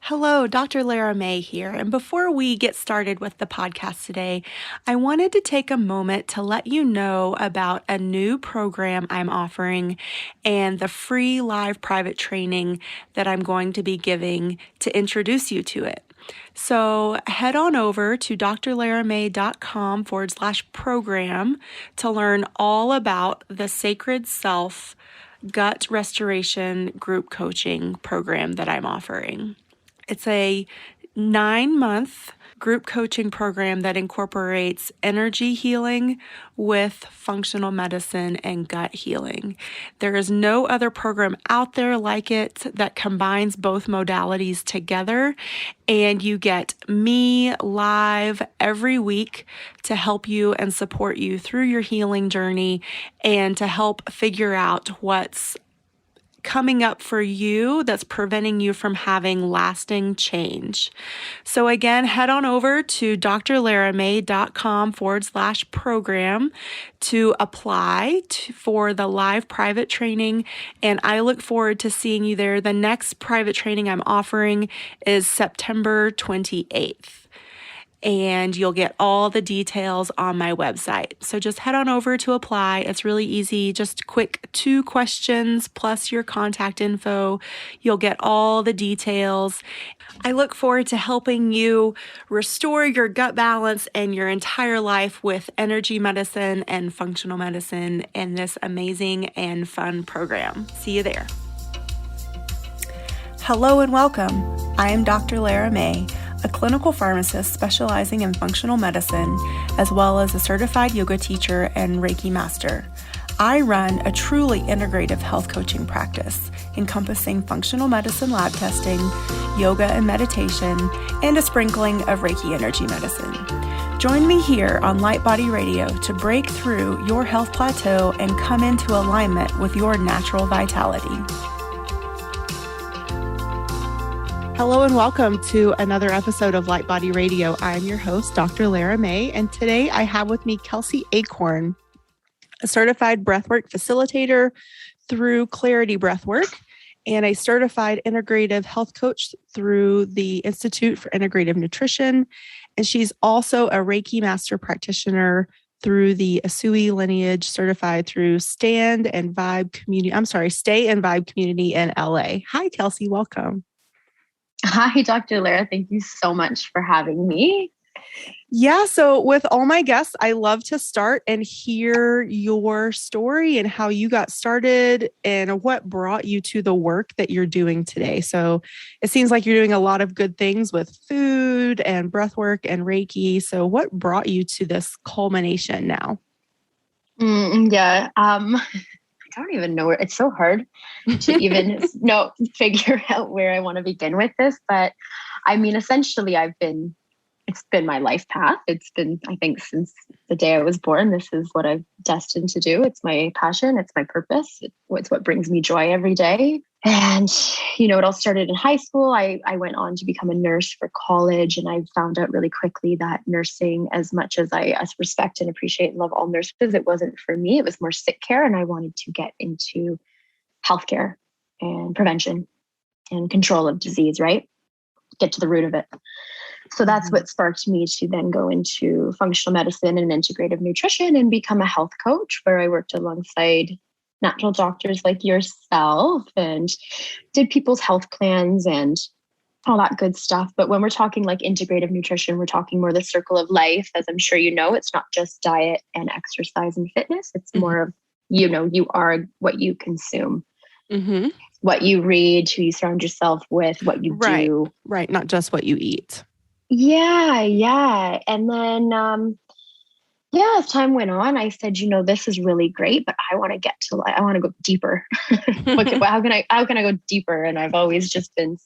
Hello, Dr. Lara May here. And before we get started with the podcast today, I wanted to take a moment to let you know about a new program I'm offering and the free live private training that I'm going to be giving to introduce you to it. So head on over to drlaramay.com/program to learn all about the Sacred Self Gut Restoration Group Coaching program that I'm offering. It's a 9-month group coaching program that incorporates energy healing with functional medicine and gut healing. There is no other program out there like it that combines both modalities together, and you get me live every week to help you and support you through your healing journey and to help figure out what's coming up for you that's preventing you from having lasting change. So again, head on over to drlaramay.com/program to apply for the live private training. And I look forward to seeing you there. The next private training I'm offering is September 28th. And you'll get all the details on my website. So just head on over to apply. It's really easy, just quick 2 questions plus your contact info. You'll get all the details. I look forward to helping you restore your gut balance and your entire life with energy medicine and functional medicine in this amazing and fun program. See you there. Hello and welcome. I am Dr. Lara May, a clinical pharmacist specializing in functional medicine, as well as a certified yoga teacher and Reiki master. I run a truly integrative health coaching practice encompassing functional medicine lab testing, yoga and meditation, and a sprinkling of Reiki energy medicine. Join me here on Light Body Radio to break through your health plateau and come into alignment with your natural vitality. Hello and welcome to another episode of Light Body Radio. I'm your host, Dr. Lara May, and today I have with me Kelsey Acorn, a certified breathwork facilitator through Clarity Breathwork and a certified integrative health coach through the Institute for Integrative Nutrition. And she's also a Reiki master practitioner through the Asui lineage, certified through Stay and Vibe Community in LA. Hi, Kelsey. Welcome. Hi, Dr. Lara. Thank you so much for having me. Yeah. So with all my guests, I love to start and hear your story and how you got started and what brought you to the work that you're doing today. So it seems like you're doing a lot of good things with food and breathwork and Reiki. So what brought you to this culmination now? I don't even know where. It's so hard to even figure out where I want to begin with this. But I mean, essentially, it's been my life path. It's been, I think, since the day I was born, this is what I'm destined to do. It's my passion. It's my purpose. It's what brings me joy every day. And, it all started in high school. I went on to become a nurse for college. And I found out really quickly that nursing, as much as I respect and appreciate and love all nurses, it wasn't for me. It was more sick care. And I wanted to get into healthcare and prevention and control of disease, right? Get to the root of it. So that's what sparked me to then go into functional medicine and integrative nutrition and become a health coach, where I worked alongside natural doctors like yourself and did people's health plans and all that good stuff. But when we're talking like integrative nutrition, we're talking more the circle of life. As I'm sure you know, it's not just diet and exercise and fitness. It's more of, you are what you consume, what you read, who you surround yourself with, what you do. Right. Not just what you eat. Yeah. And then, as time went on, I said, this is really great, but I want to go deeper. How can I go deeper? And I've always just been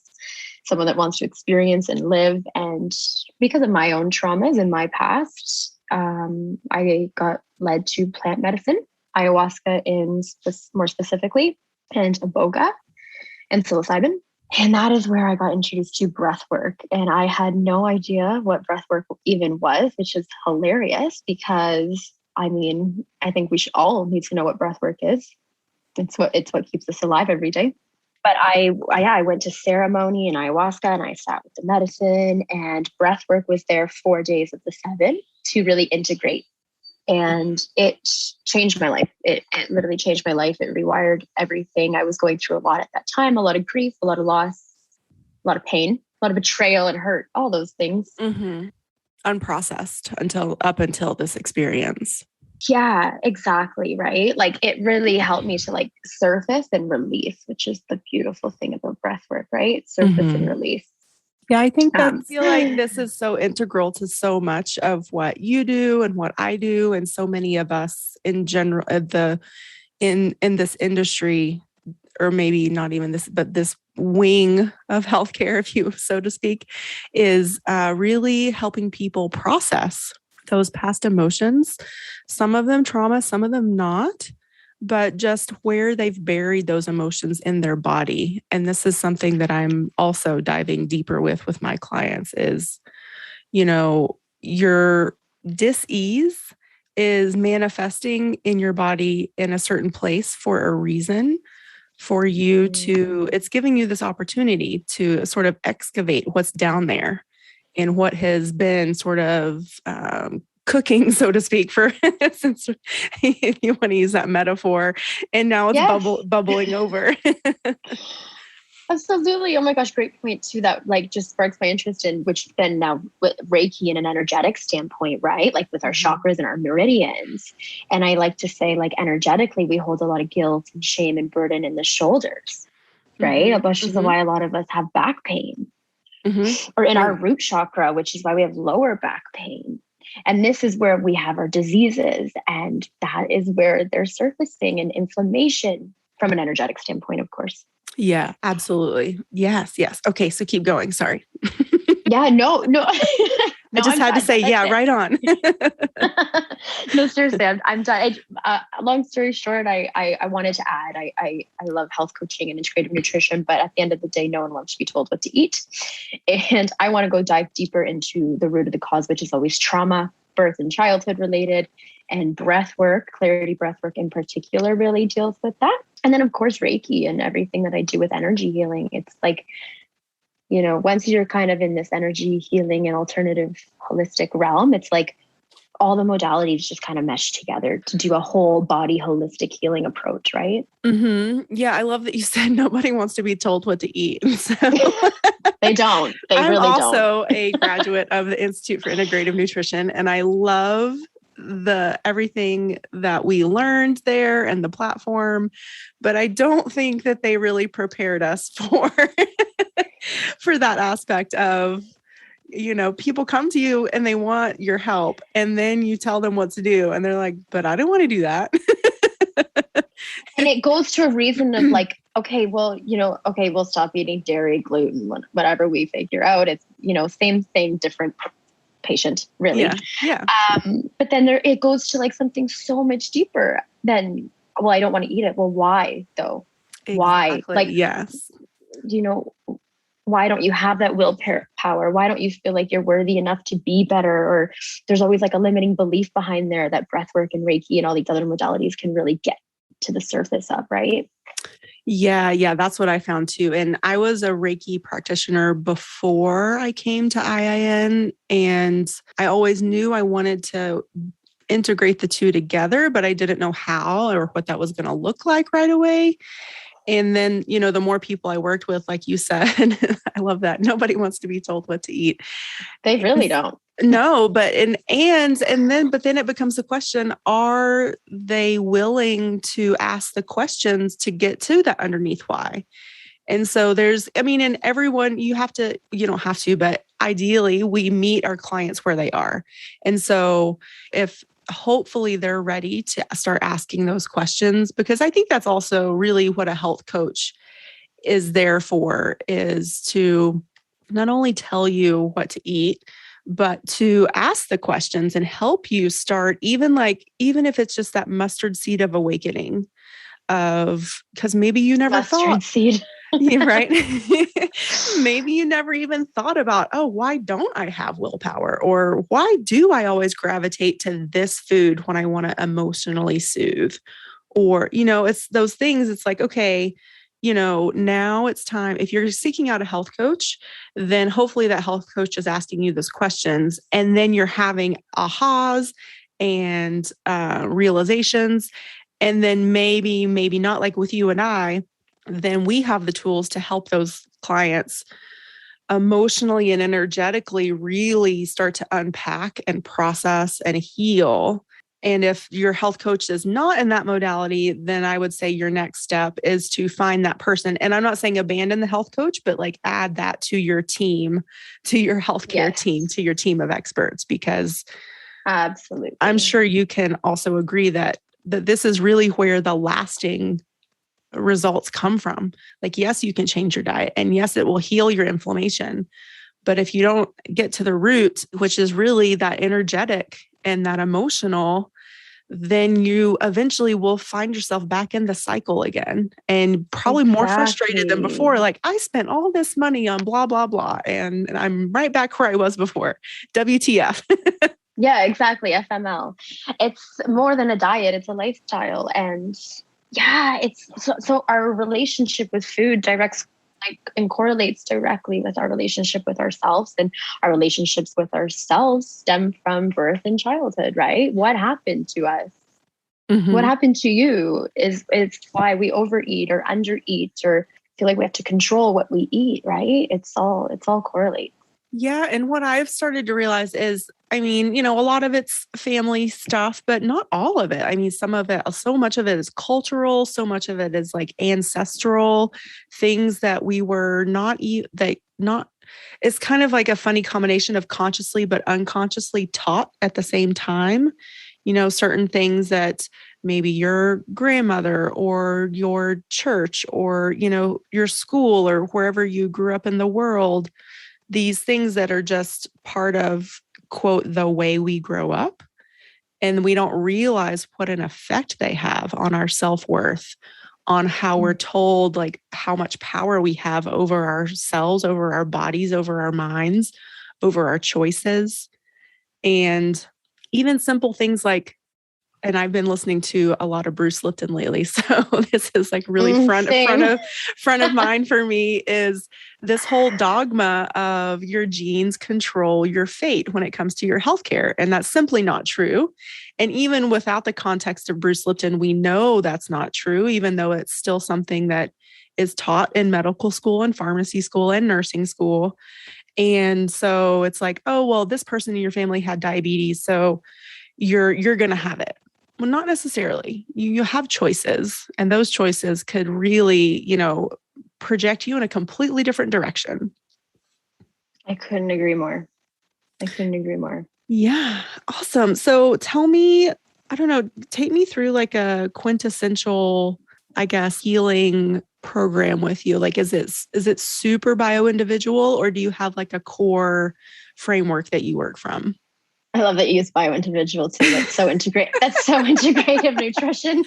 someone that wants to experience and live. And because of my own traumas in my past, I got led to plant medicine, ayahuasca more specifically, and iboga and psilocybin. And that is where I got introduced to breath work. And I had no idea what breath work even was, which is hilarious because, I think we should all need to know what breath work is. It's what keeps us alive every day. But I went to ceremony and ayahuasca, and I sat with the medicine, and breath work was there 4 days of the 7 to really integrate. And it changed my life. It literally changed my life. It rewired everything. I was going through a lot at that time, a lot of grief, a lot of loss, a lot of pain, a lot of betrayal and hurt, all those things. Mm-hmm. Unprocessed up until this experience. Yeah, exactly. Right. Like it really helped me to like surface and release, which is the beautiful thing about breath work, right? Surface and release. Yeah, I think that I feel like this is so integral to so much of what you do and what I do, and so many of us in general, in this industry, or maybe not even this, but this wing of healthcare, if you so to speak, is really helping people process those past emotions. Some of them trauma, some of them not, but just where they've buried those emotions in their body. And this is something that I'm also diving deeper with my clients is, your dis-ease is manifesting in your body in a certain place for a reason, for you to, it's giving you this opportunity to sort of excavate what's down there and what has been sort of cooking, so to speak, for since you want to use that metaphor, and now it's bubbling over. Absolutely. Oh my gosh, great point too. That like just sparks my interest in, which then now with Reiki in an energetic standpoint, right? Like with our chakras and our meridians. And I like to say, like energetically, we hold a lot of guilt and shame and burden in the shoulders, right? Which is why a lot of us have back pain, or in our root chakra, which is why we have lower back pain. And this is where we have our diseases, and that is where they're surfacing, and inflammation from an energetic standpoint, of course. Yeah, absolutely. Yes. Okay. So keep going. Sorry. Yeah, no. I just had to say, right on. No, seriously, I'm done. Long story short, I wanted to add, I love health coaching and integrative nutrition, but at the end of the day, no one wants to be told what to eat. And I want to go dive deeper into the root of the cause, which is always trauma, birth and childhood related, and breath work, clarity breath work in particular really deals with that. And then of course, Reiki and everything that I do with energy healing. It's like, once you're kind of in this energy healing and alternative holistic realm, it's like all the modalities just kind of mesh together to do a whole body holistic healing approach, right? Mm-hmm. Yeah, I love that you said nobody wants to be told what to eat. So They don't. I'm also a graduate of the Institute for Integrative Nutrition, and I love everything that we learned there and the platform, but I don't think that they really prepared us for for that aspect of, people come to you and they want your help, and then you tell them what to do and they're like, but I don't want to do that. And it goes to a reason of like, okay, well, we'll stop eating dairy, gluten, whatever we figure out. It's, same, different patient, really. Yeah. But then it goes to like something so much deeper than, well, I don't want to eat it. Well, why though? Exactly. Why? Like, yes. Why don't you have that willpower? Why don't you feel like you're worthy enough to be better? Or there's always like a limiting belief behind there that breathwork and Reiki and all these other modalities can really get to the surface of, right? Yeah, that's what I found too. And I was a Reiki practitioner before I came to IIN, and I always knew I wanted to integrate the two together, but I didn't know how or what that was going to look like right away. And then, the more people I worked with, like you said, I love that. Nobody wants to be told what to eat. They really don't. No, but then it becomes the question, are they willing to ask the questions to get to that underneath why? And so in everyone, you don't have to, but ideally we meet our clients where they are. And so if hopefully they're ready to start asking those questions, because I think that's also really what a health coach is there for, is to not only tell you what to eat, but to ask the questions and help you start, even if it's just that mustard seed of awakening because maybe you never thought seed. Right. Maybe you never even thought about, why don't I have willpower? Or why do I always gravitate to this food when I want to emotionally soothe? Or, it's those things. It's like, okay, now it's time. If you're seeking out a health coach, then hopefully that health coach is asking you those questions. And then you're having ahas and realizations. And then maybe not, like with you and I, then we have the tools to help those clients emotionally and energetically really start to unpack and process and heal. And if your health coach is not in that modality, then I would say your next step is to find that person. And I'm not saying abandon the health coach, but like add that to your team, to your healthcare team, to your team of experts, because absolutely, I'm sure you can also agree that this is really where the lasting results come from. Like, yes, you can change your diet, and yes, it will heal your inflammation. But if you don't get to the root, which is really that energetic and that emotional, then you eventually will find yourself back in the cycle again, and probably more frustrated than before. Like, I spent all this money on blah, blah, blah, and I'm right back where I was before. WTF. Yeah, exactly. FML. It's more than a diet. It's a lifestyle. And yeah, it's so our relationship with food and correlates directly with our relationship with ourselves, and our relationships with ourselves stem from birth and childhood, right? What happened to us? Mm-hmm. What happened to you is why we overeat or undereat or feel like we have to control what we eat, right? It's all correlates. Yeah. And what I've started to realize is, I mean, a lot of it's family stuff, but not all of it. I mean, so much of it is cultural. So much of it is like ancestral things that we were it's kind of like a funny combination of consciously but unconsciously taught at the same time. Certain things that maybe your grandmother or your church or, your school or wherever you grew up in the world, these things that are just part of, quote, the way we grow up. And we don't realize what an effect they have on our self-worth, on how we're told, like, how much power we have over ourselves, over our bodies, over our minds, over our choices. And even simple things like, and I've been listening to a lot of Bruce Lipton lately. So this is like really front of mind for me, is this whole dogma of your genes control your fate when it comes to your healthcare. And that's simply not true. And even without the context of Bruce Lipton, we know that's not true, even though it's still something that is taught in medical school and pharmacy school and nursing school. And so it's like, oh, well, this person in your family had diabetes, so you're going to have it. Well, not necessarily. You have choices, and those choices could really, project you in a completely different direction. I couldn't agree more. Yeah. Awesome. So tell me, I don't know, take me through like a quintessential, I guess, healing program with you. Like, is it super bio-individual, or do you have like a core framework that you work from? I love that you use bio-individual too. That's so integrative nutrition.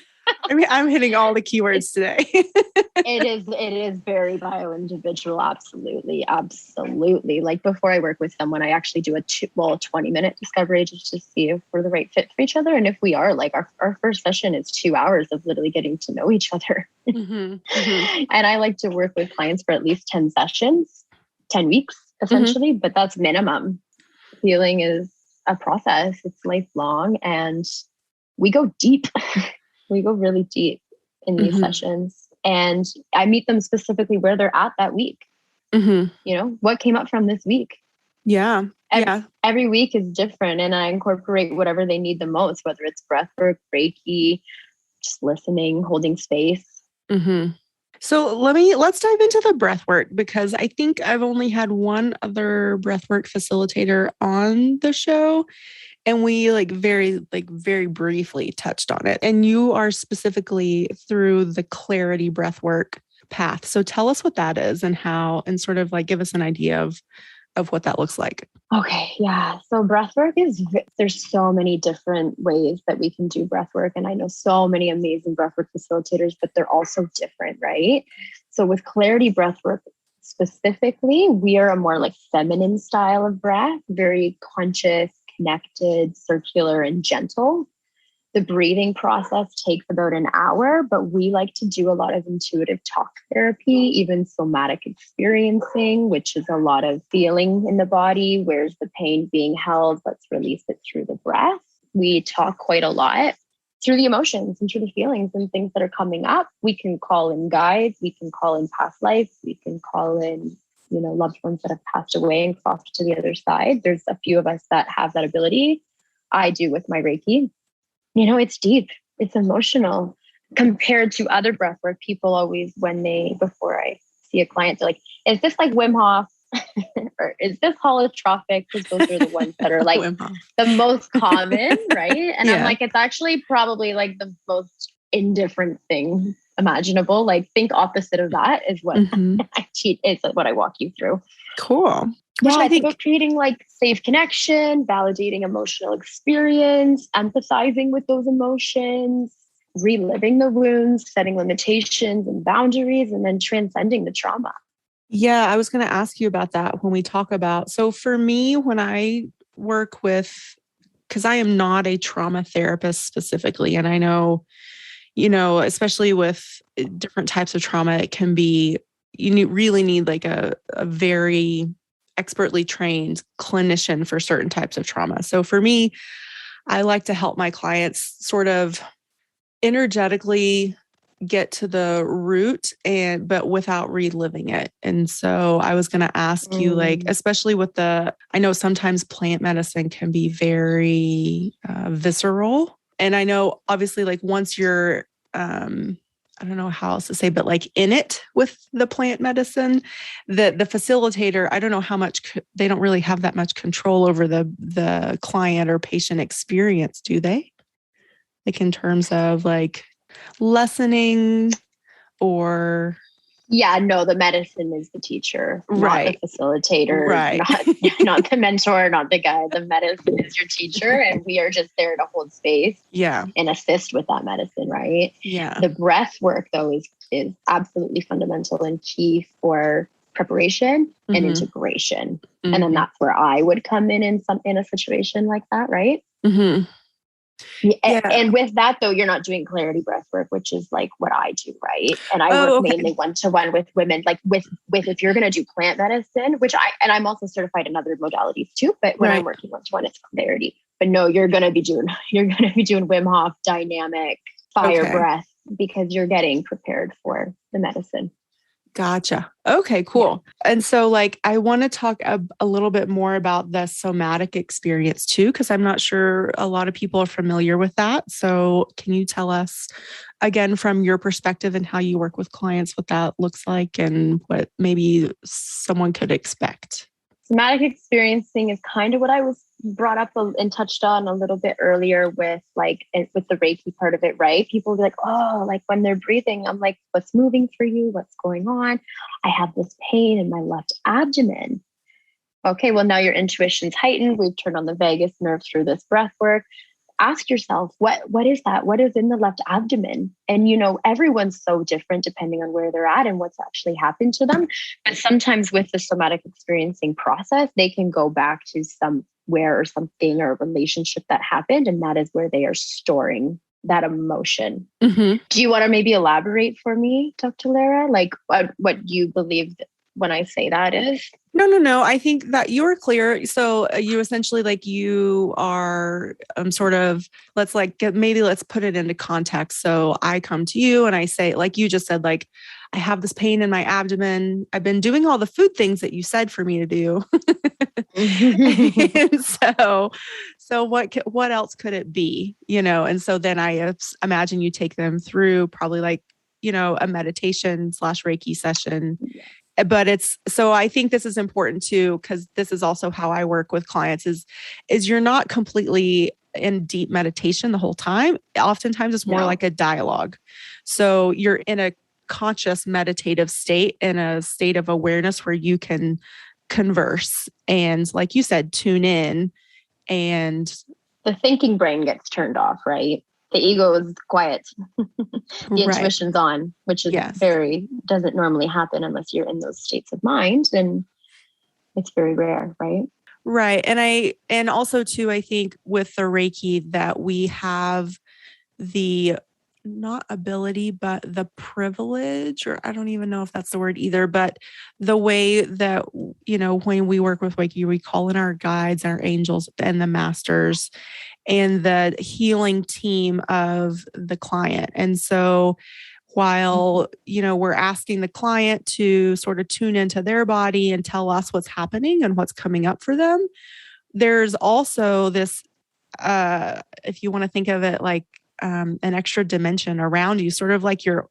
I mean, I'm hitting all the keywords today. It is very bio-individual. Absolutely. Like, before I work with someone, I actually do a 20-minute discovery just to see if we're the right fit for each other. And if we are, like, our first session is 2 hours of literally getting to know each other. Mm-hmm, mm-hmm. And I like to work with clients for at least 10 sessions, 10 weeks, essentially, but that's minimum. Healing is a process. It's lifelong, and we go deep. We go really deep in these sessions, and I meet them specifically where they're at that week. What came up from this week. Yeah. Every week is different, and I incorporate whatever they need the most, whether it's breathwork, Reiki, just listening, holding space. So let's dive into the breathwork, because I think I've only had one other breathwork facilitator on the show, and we very briefly touched on it. And you are specifically through the Clarity breathwork path. So tell us what that is and how, and sort of like give us an idea of what that looks like. Okay. Yeah. So breathwork there's so many different ways that we can do breathwork. And I know so many amazing breathwork facilitators, but they're also different, right? So with Clarity breathwork specifically, we are a more like feminine style of breath, very conscious, connected, circular, and gentle. The breathing process takes about an hour, but we like to do a lot of intuitive talk therapy, even somatic experiencing, which is a lot of feeling in the body. Where's the pain being held? Let's release it through the breath. We talk quite a lot through the emotions and through the feelings and things that are coming up. We can call in guides. We can call in past life. We can call in, loved ones that have passed away and crossed to the other side. There's a few of us that have that ability. I do with my Reiki. It's deep, it's emotional compared to other breath work. People always, before I see a client, they're like, is this like Wim Hof or is this holotropic? Because those are the ones that are like the most common, right? And I'm like, it's actually probably like the most indifferent thing imaginable. Like, think opposite of that is what I teach, is what I walk you through. Cool. Yeah, I think about creating like safe connection, validating emotional experience, empathizing with those emotions, reliving the wounds, setting limitations and boundaries, and then transcending the trauma. Yeah, I was going to ask you about that when we talk about, so for me, when I work with, because I am not a trauma therapist specifically, and I know, especially with different types of trauma, it can be, really need like a very expertly trained clinician for certain types of trauma. So for me, I like to help my clients sort of energetically get to the root but without reliving it. And so I was going to ask you, like, especially with I know sometimes plant medicine can be very visceral. And I know obviously like once you're, I don't know how else to say, but like in it with the plant medicine, the facilitator, I don't know how much they don't really have that much control over the client or patient experience, do they? Like in terms of like lessening or... Yeah, no, the medicine is the teacher, right, not the facilitator, right. not the mentor, not the guide. The medicine is your teacher, and we are just there to hold space, and assist with that medicine, right? Yeah. The breath work, though, is absolutely fundamental and key for preparation and integration, and then that's where I would come in a situation like that, right? Yeah. And with that, though, you're not doing clarity breath work, which is like what I do, right? And I work mainly one-to-one with women, like with if you're going to do plant medicine, I'm also certified in other modalities too, but when I'm working one-to-one, it's clarity. But no, you're going to be doing Wim Hof dynamic fire breath because you're getting prepared for the medicine. Gotcha. Okay, cool. Yeah. And so like, I want to talk a little bit more about the somatic experience too, because I'm not sure a lot of people are familiar with that. So can you tell us again, from your perspective and how you work with clients, what that looks like and what maybe someone could expect? Somatic experiencing is kind of what I was brought up and touched on a little bit earlier with with the Reiki part of it, right? People will be like, oh, like when they're breathing, I'm like, what's moving for you? What's going on? I have this pain in my left abdomen. Okay, well, now your intuition's heightened. We've turned on the vagus nerve through this breath work. Ask yourself, what is that? What is in the left abdomen? And, everyone's so different depending on where they're at and what's actually happened to them. But sometimes with the somatic experiencing process, they can go back to somewhere or something or a relationship that happened. And that is where they are storing that emotion. Do you want to maybe elaborate for me, Dr. Lara? Like what you believe when I say that is? No. I think that you're clear. So you essentially you are sort of, let's put it into context. So I come to you and I say, like you just said, like, I have this pain in my abdomen. I've been doing all the food things that you said for me to do. And so what else could it be? And so then I imagine you take them through probably a meditation / Reiki session. But I think this is important too, because this is also how I work with clients is you're not completely in deep meditation the whole time. Oftentimes it's more like a dialogue. So you're in a conscious meditative state, in a state of awareness where you can converse and, like you said, tune in, and the thinking brain gets turned off, right? The ego is quiet. The intuition's on, which is doesn't normally happen unless you're in those states of mind. And it's very rare, right? Right. And also too, I think with the Reiki that we have the not ability, but the privilege, or I don't even know if that's the word either, but the way that, when we work with Reiki, we call in our guides, our angels, and the masters, and the healing team of the client. And so while, we're asking the client to sort of tune into their body and tell us what's happening and what's coming up for them, there's also this, if you want to think of it like an extra dimension around you, sort of like your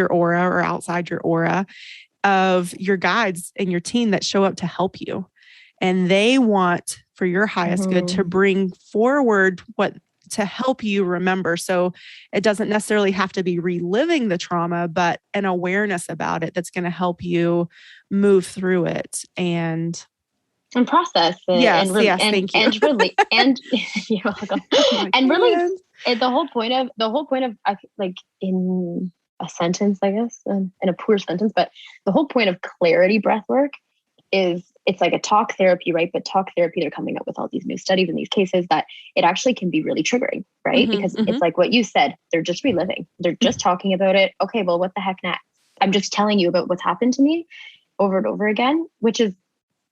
aura, or outside your aura, of your guides and your team that show up to help you. And they want for your highest good to bring forward to help you remember. So it doesn't necessarily have to be reliving the trauma, but an awareness about it that's going to help you move through it and process it. Yes, thank you. And really, and you're welcome. And really, the whole point of like, in a sentence, I guess, in a poor sentence, but the whole point of clarity breath work is, it's like a talk therapy, right? But talk therapy, they're coming up with all these new studies and these cases that it actually can be really triggering, right? Because it's like what you said, they're just reliving. They're just talking about it. Okay, well, what the heck next? I'm just telling you about what's happened to me over and over again, which is,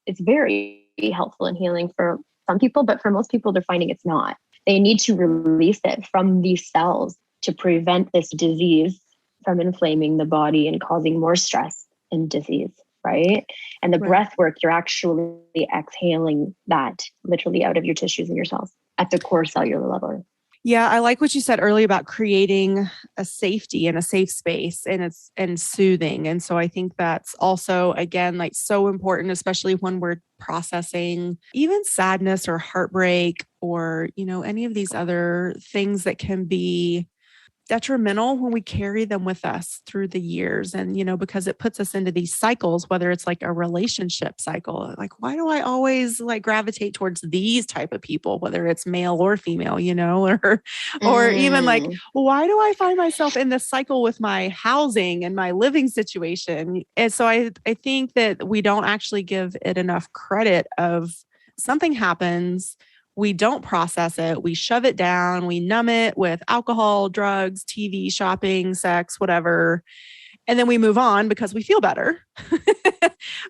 it's very helpful and healing for some people, but for most people, they're finding it's not. They need to release it from these cells to prevent this disease from inflaming the body and causing more stress and disease, right? And the breath work, you're actually exhaling that literally out of your tissues and your cells at the core cellular level. Yeah, I like what you said earlier about creating a safety and a safe space, and soothing. And so I think that's also, again, like so important, especially when we're processing even sadness or heartbreak or, any of these other things that can be detrimental when we carry them with us through the years. And, because it puts us into these cycles, whether it's like a relationship cycle, like, why do I always like gravitate towards these type of people, whether it's male or female, or even like, why do I find myself in this cycle with my housing and my living situation? And so I think that we don't actually give it enough credit of something happens. We don't process it. We shove it down. We numb it with alcohol, drugs, TV, shopping, sex, whatever. And then we move on because we feel better.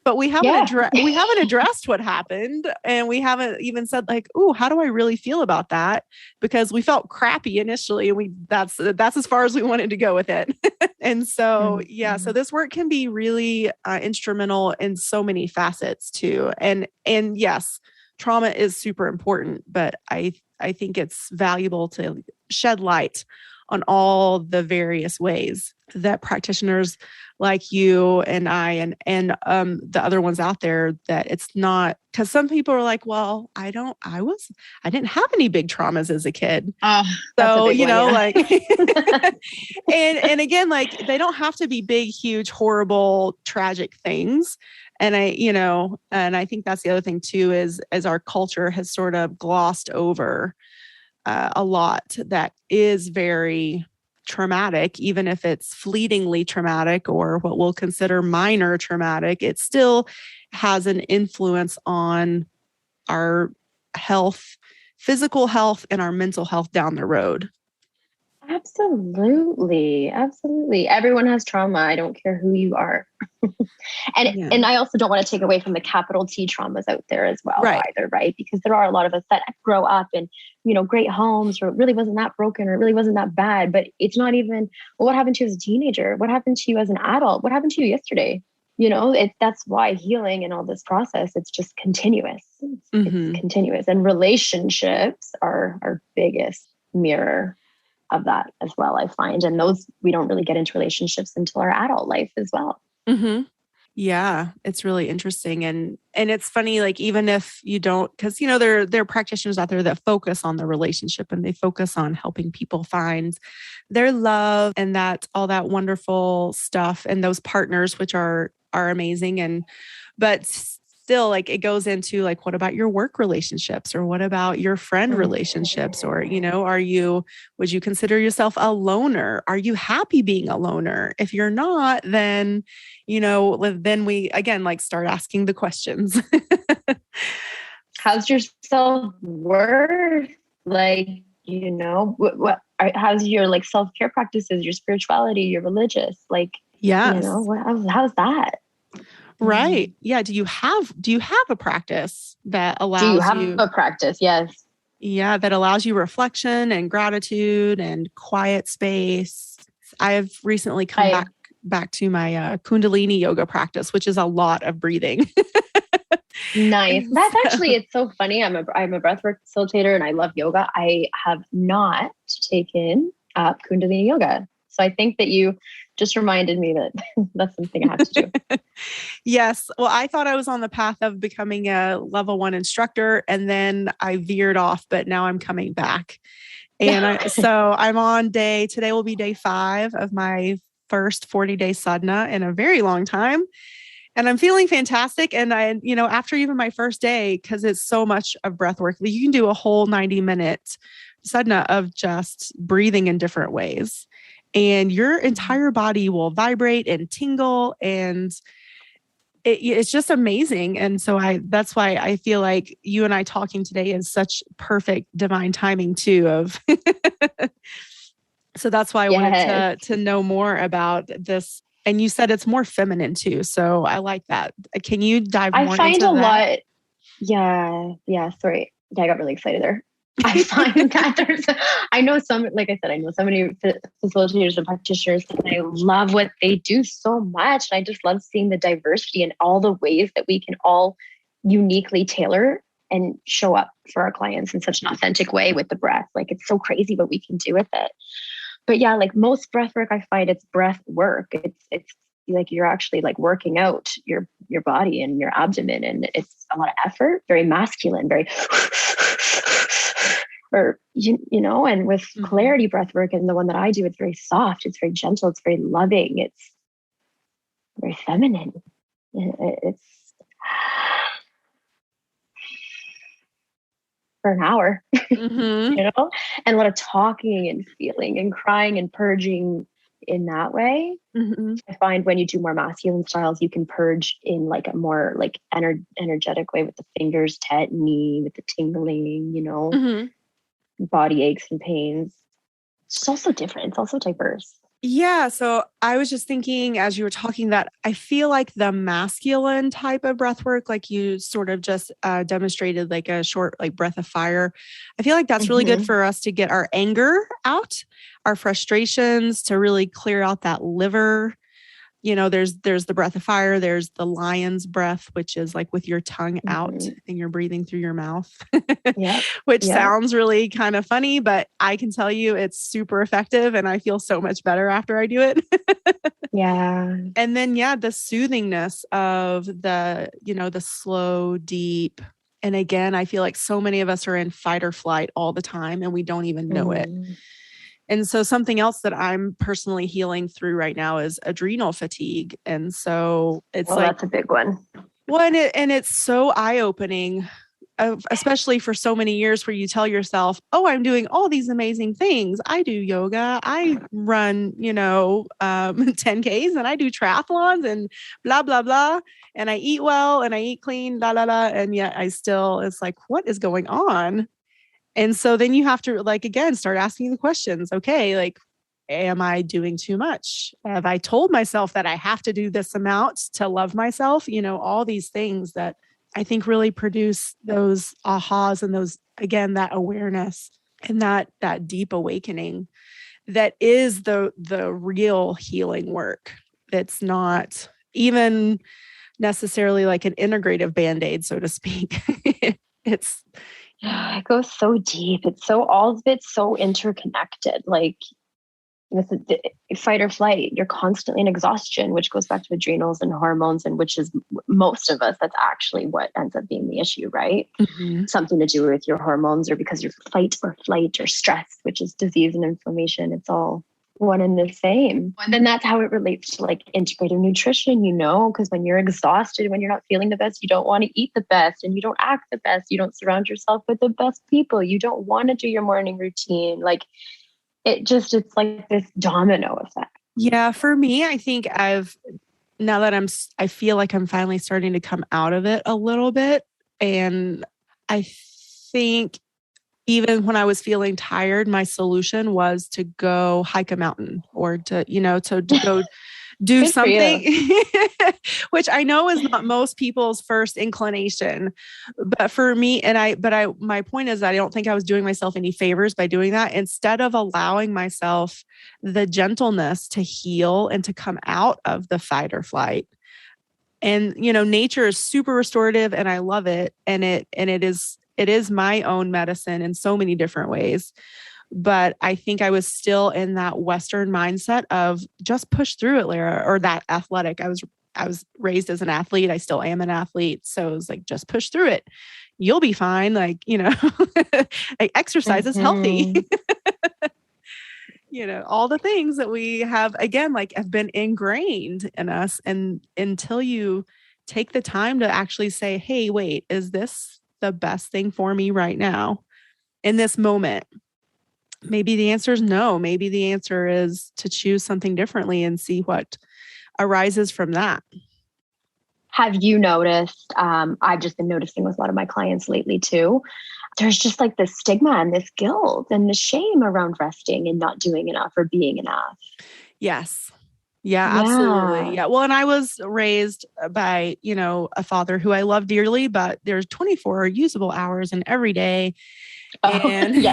But we haven't addressed what happened. And we haven't even said like, "Ooh, how do I really feel about that?" Because we felt crappy initially. And that's as far as we wanted to go with it. And so, so this work can be really instrumental in so many facets too. And yes, trauma is super important, but I think it's valuable to shed light on all the various ways that practitioners like you and I and the other ones out there, that it's not, because some people are like, well, I didn't have any big traumas as a kid. So, like, and again, like they don't have to be big, huge, horrible, tragic things. And I think that's the other thing too, is as our culture has sort of glossed over a lot that is very traumatic, even if it's fleetingly traumatic or what we'll consider minor traumatic, it still has an influence on our health, physical health, and our mental health down the road. Absolutely. Everyone has trauma. I don't care who you are. And I also don't want to take away from the capital T traumas out there as well, either, right? Because there are a lot of us that grow up in, great homes, or it really wasn't that broken, or it really wasn't that bad, but it's not even, well, what happened to you as a teenager? What happened to you as an adult? What happened to you yesterday? That's why healing and all this process, it's just continuous. It's continuous. And relationships are our biggest mirror of that as well, I find. And those, we don't really get into relationships until our adult life as well. Yeah, it's really interesting. And it's funny, like, even if you don't, because, there are practitioners out there that focus on the relationship and they focus on helping people find their love and that all that wonderful stuff and those partners, which are amazing. But still, like, it goes into like, what about your work relationships, or what about your friend relationships? Or, would you consider yourself a loner? Are you happy being a loner? If you're not, then, then we, again, like, start asking the questions. How's your self-worth? Like, How's your like self-care practices, your spirituality, your religious, like, Yes. how's that? Right. Yeah. Do you have a practice that Do you allows have you, a practice? Yes. yeah, that allows you reflection and gratitude and quiet space? I've recently come I back to my Kundalini yoga practice, which is a lot of breathing. Nice. That's So, actually, it's so funny. I'm a breathwork facilitator and I love yoga. I have not taken up Kundalini yoga. So I think that you just reminded me that that's something I have to do. yes. Well, I thought I was on the path of becoming a level 1 instructor and then I veered off, but now I'm coming back. And so I'm on today will be day 5 of my first 40-day sadhana in a very long time. And I'm feeling fantastic. And after even my first day, because it's so much of breath work, you can do a whole 90-minute sadhana of just breathing in different ways. And your entire body will vibrate and tingle. And it's just amazing. And so that's why I feel like you and I talking today is such perfect divine timing too of so that's why I wanted to know more about this. And you said it's more feminine too. So I like that. Can you dive more I find into a that? lot. Yeah. Sorry. Yeah, I got really excited there. I find that I know some, like I said, I know so many facilitators and practitioners, and I love what they do so much. And I just love seeing the diversity and all the ways that we can all uniquely tailor and show up for our clients in such an authentic way with the breath. Like, it's so crazy what we can do with it. But yeah, like most breath work, I find it's breath work. It's like you're actually like working out your body and your abdomen, and it's a lot of effort, very masculine, very or and with clarity breath work, and the one that I do, it's very soft, it's very gentle, it's very loving, it's very feminine. It's for an hour, and a lot of talking and feeling and crying and purging in that way. I find when you do more masculine styles, you can purge in like a more like energetic way with the fingers, tetany, with the tingling, body aches and pains. It's also different. It's also diverse. Yeah. So I was just thinking as you were talking that I feel like the masculine type of breath work, like you sort of just demonstrated like a short like breath of fire. I feel like that's really good for us to get our anger out, our frustrations, to really clear out that liver. There's the breath of fire. There's the lion's breath, which is like with your tongue out and you're breathing through your mouth, which sounds really kind of funny, but I can tell you it's super effective and I feel so much better after I do it. Yeah. And then, the soothingness of the slow, deep. And again, I feel like so many of us are in fight or flight all the time and we don't even know it. And so something else that I'm personally healing through right now is adrenal fatigue. And so it's that's a big one. Well, and it's so eye-opening, especially for so many years where you tell yourself, oh, I'm doing all these amazing things. I do yoga. I run, 10Ks and I do triathlons and blah, blah, blah. And I eat well and I eat clean, la, la, la. And yet it's like, what is going on? And so then you have to again, start asking the questions. Okay, am I doing too much? Have I told myself that I have to do this amount to love myself? All these things that I think really produce those ahas and those, again, that awareness and that deep awakening that is the real healing work. It's not even necessarily like an integrative Band-Aid, so to speak. It goes so deep. It's so, all of it's so interconnected. Like with the fight or flight, you're constantly in exhaustion, which goes back to adrenals and hormones, and which is most of us, that's actually what ends up being the issue, right? Something to do with your hormones, or because you're fight or flight or stress, which is disease and inflammation. It's all one and the same. And then that's how it relates to like integrative nutrition, because when you're exhausted, when you're not feeling the best, you don't want to eat the best and you don't act the best. You don't surround yourself with the best people. You don't want to do your morning routine. Like it's like this domino effect. Yeah. For me, I think now that I feel like I'm finally starting to come out of it a little bit. And I think even when I was feeling tired, my solution was to go hike a mountain or to go do Good for something, you. which I know is not most people's first inclination, but for me, my point is that I don't think I was doing myself any favors by doing that. Instead of allowing myself the gentleness to heal and to come out of the fight or flight. And, nature is super restorative and I love it. And it is my own medicine in so many different ways. But I think I was still in that Western mindset of just push through it, Lara, or that athletic. I was raised as an athlete. I still am an athlete. So it was like, just push through it. You'll be fine. Like, exercise is healthy. All the things that we have, again, like have been ingrained in us. And until you take the time to actually say, hey, wait, is this the best thing for me right now in this moment? Maybe the answer is no. Maybe the answer is to choose something differently and see what arises from that. Have you noticed, I've just been noticing with a lot of my clients lately too, there's just like this stigma and this guilt and the shame around resting and not doing enough or being enough. Yes. Yeah, absolutely. Yeah. Well, and I was raised by, a father who I love dearly, but there's 24 usable hours in every day. And,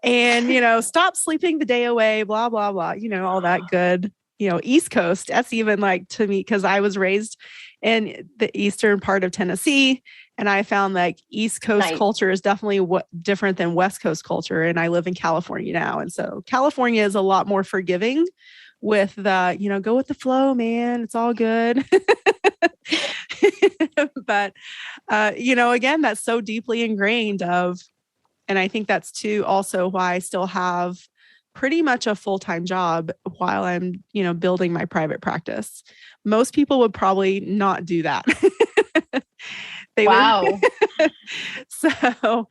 and, stop sleeping the day away, blah, blah, blah, all that good, East Coast. That's even like to me, because I was raised in the eastern part of Tennessee. And I found like East Coast culture is definitely different than West Coast culture. And I live in California now. And so California is a lot more forgiving with the, go with the flow, man. It's all good. But, again, that's so deeply ingrained and I think that's too also why I still have pretty much a full-time job while I'm, building my private practice. Most people would probably not do that. Wow. So,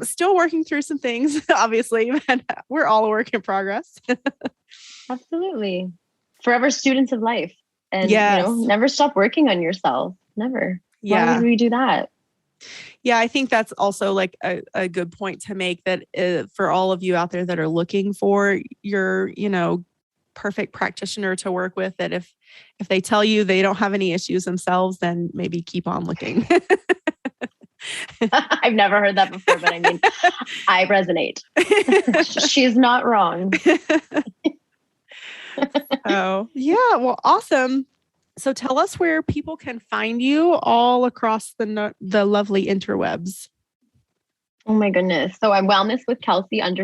still working through some things, obviously, but we're all a work in progress. Absolutely. Forever students of life. And, never stop working on yourself. Never. Yeah. Why would we do that? Yeah, I think that's also like a good point to make that for all of you out there that are looking for your, perfect practitioner to work with, that if they tell you they don't have any issues themselves, then maybe keep on looking. I've never heard that before, but I mean, I resonate. She's not wrong. Oh, yeah. Well, awesome. So tell us where people can find you all across the lovely interwebs. Oh my goodness. So I'm wellness with Kelsey _ on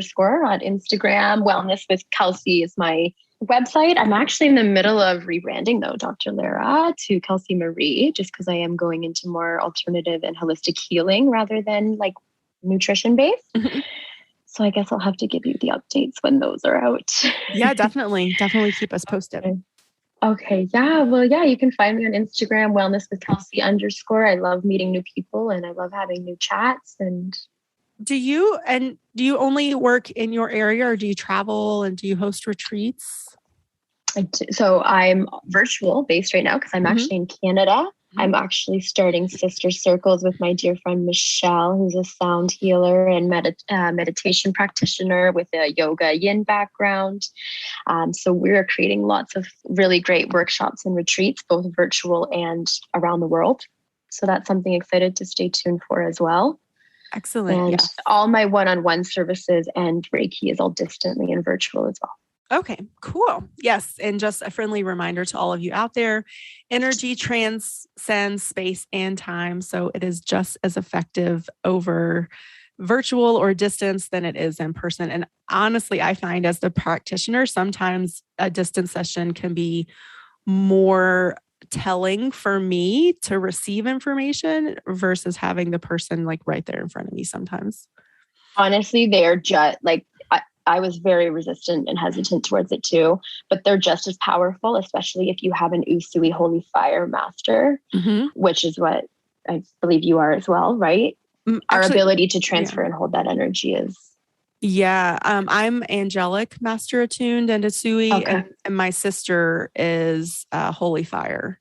Instagram. Wellness with Kelsey is my website. I'm actually in the middle of rebranding though, Dr. Lara to Kelsey Marie, just because I am going into more alternative and holistic healing rather than like nutrition based. Mm-hmm. So I guess I'll have to give you the updates when those are out. Yeah, definitely. Definitely keep us posted. Okay. Yeah. Well, yeah, you can find me on Instagram, wellness with Kelsey _ I love meeting new people and I love having new chats. And do you only work in your area or do you travel and do you host retreats? So I'm virtual based right now because I'm actually in Canada. I'm actually starting sister circles with my dear friend Michelle, who's a sound healer and meditation practitioner with a yoga yin background. So we're creating lots of really great workshops and retreats, both virtual and around the world. So that's something excited to stay tuned for as well. Excellent. And yes. all my one-on-one services and Reiki is all distantly and virtual as well. Okay, cool. Yes. And just a friendly reminder to all of you out there, energy transcends space and time. So it is just as effective over virtual or distance than it is in person. And honestly, I find as the practitioner, sometimes a distance session can be more telling for me to receive information versus having the person like right there in front of me sometimes. Honestly, they are just like, I was very resistant and hesitant towards it too, but they're just as powerful, especially if you have an Usui Holy Fire Master, which is what I believe you are as well, right? Actually, our ability to transfer and hold that energy is. Yeah. I'm angelic master attuned and Usui, and my sister is Holy Fire.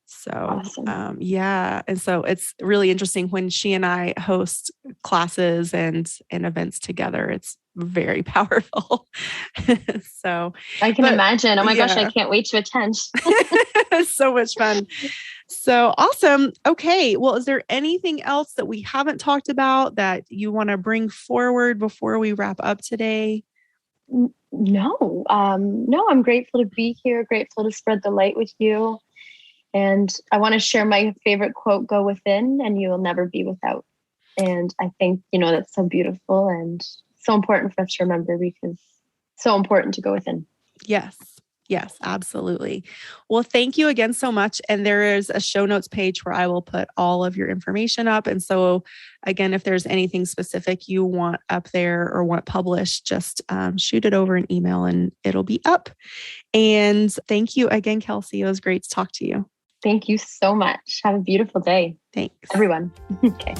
So, awesome. Yeah. And so it's really interesting when she and I host classes and events together. It's very powerful. So I can imagine. Oh my gosh, I yeah. can't wait to attend. So much fun. So awesome. Okay. Well, is there anything else that we haven't talked about that you want to bring forward before we wrap up today? No, I'm grateful to be here, grateful to spread the light with you. And I want to share my favorite quote, go within and you will never be without. And I think, that's so beautiful and so important for us to remember, because it's so important to go within. Yes. Yes, absolutely. Well, thank you again so much. And there is a show notes page where I will put all of your information up. And so again, if there's anything specific you want up there or want published, just shoot it over an email and it'll be up. And thank you again, Kelsey. It was great to talk to you. Thank you so much. Have a beautiful day. Thanks. Everyone. Okay.